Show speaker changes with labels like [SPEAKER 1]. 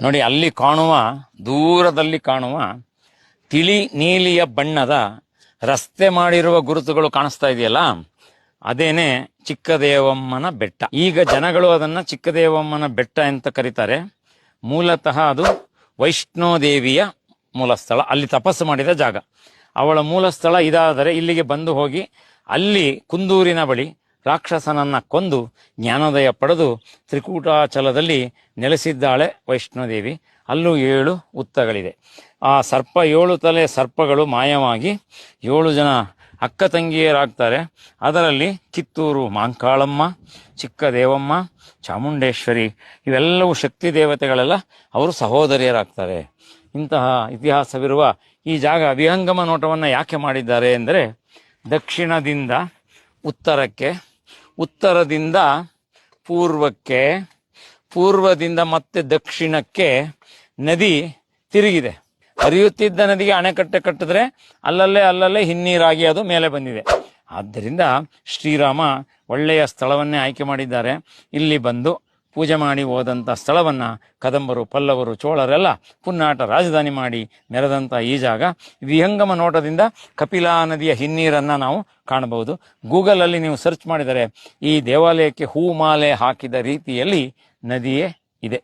[SPEAKER 1] ನೋಡಿ, ಅಲ್ಲಿ ಕಾಣುವ, ದೂರದಲ್ಲಿ ಕಾಣುವ ತಿಳಿ ನೀಲಿಯ ಬಣ್ಣದ ರಸ್ತೆ ಮಾಡಿರುವ ಗುರುತುಗಳು ಕಾಣಿಸ್ತಾ ಇದೆಯಲ್ಲ, ಅದೇನೆ ಚಿಕ್ಕದೇವಮ್ಮನ ಬೆಟ್ಟ. ಈಗ ಜನಗಳು ಅದನ್ನ ಚಿಕ್ಕದೇವಮ್ಮನ ಬೆಟ್ಟ ಅಂತ ಕರೀತಾರೆ. ಮೂಲತಃ ಅದು ವೈಷ್ಣೋದೇವಿಯ ಮೂಲ ಸ್ಥಳ, ಅಲ್ಲಿ ತಪಸ್ಸು ಮಾಡಿದ ಜಾಗ. ಅವಳ ಮೂಲ ಸ್ಥಳ ಇದಾದರೆ ಇಲ್ಲಿಗೆ ಬಂದು ಹೋಗಿ ಅಲ್ಲಿ ಕುಂದೂರಿನ ಬಳಿ ರಾಕ್ಷಸನನ್ನ ಕೊಂದು ಜ್ಞಾನೋದಯ ಪಡೆದು ತ್ರಿಕೂಟಾಚಲದಲ್ಲಿ ನೆಲೆಸಿದ್ದಾಳೆ ವೈಷ್ಣೋದೇವಿ. ಅಲ್ಲೂ 7 ಉತ್ತಗಳಿದೆ. ಆ ಸರ್ಪ 7 ತಲೆ ಸರ್ಪಗಳು ಮಾಯವಾಗಿ 7 ಜನ ಅಕ್ಕ ತಂಗಿಯರಾಗ್ತಾರೆ. ಅದರಲ್ಲಿ ಕಿತ್ತೂರು ಮಾಂಕಾಳಮ್ಮ, ಚಿಕ್ಕದೇವಮ್ಮ, ಚಾಮುಂಡೇಶ್ವರಿ ಇವೆಲ್ಲವೂ ಶಕ್ತಿ ದೇವತೆಗಳೆಲ್ಲ ಅವರು ಸಹೋದರಿಯರಾಗ್ತಾರೆ. ಇಂತಹ ಇತಿಹಾಸವಿರುವ ಈ ಜಾಗ ವಿಹಂಗಮ ನೋಟವನ್ನು ಯಾಕೆ ಮಾಡಿದ್ದಾರೆ ಎಂದರೆ, ದಕ್ಷಿಣದಿಂದ ಉತ್ತರಕ್ಕೆ, ಉತ್ತರದಿಂದ ಪೂರ್ವಕ್ಕೆ, ಪೂರ್ವದಿಂದ ಮತ್ತೆ ದಕ್ಷಿಣಕ್ಕೆ ನದಿ ತಿರುಗಿದೆ. ಹರಿಯುತ್ತಿದ್ದ ನದಿಗೆ ಅಣೆಕಟ್ಟೆ ಕಟ್ಟಿದ್ರೆ ಅಲ್ಲಲ್ಲೇ ಹಿನ್ನೀರಾಗಿ ಅದು ಮೇಲೆ ಬಂದಿದೆ. ಆದ್ದರಿಂದ ಶ್ರೀರಾಮ ಒಳ್ಳೆಯ ಸ್ಥಳವನ್ನೇ ಆಯ್ಕೆ ಮಾಡಿದ್ದಾರೆ. ಇಲ್ಲಿ ಬಂದು ಪೂಜೆ ಮಾಡಿ ಹೋದಂಥ ಸ್ಥಳವನ್ನು ಕದಂಬರು, ಪಲ್ಲವರು, ಚೋಳರೆಲ್ಲ ಪುನ್ನಾಟ ರಾಜಧಾನಿ ಮಾಡಿ ಮೆರೆದಂಥ ಈ ಜಾಗ ವಿಹಂಗಮ ನೋಟದಿಂದ ಕಪಿಲಾ ನದಿಯ ಹಿನ್ನೀರನ್ನು ನಾವು ಕಾಣಬಹುದು. ಗೂಗಲಲ್ಲಿ ನೀವು ಸರ್ಚ್ ಮಾಡಿದರೆ ಈ ದೇವಾಲಯಕ್ಕೆ ಹೂಮಾಲೆ ಹಾಕಿದ ರೀತಿಯಲ್ಲಿ ನದಿಯೇ ಇದೆ.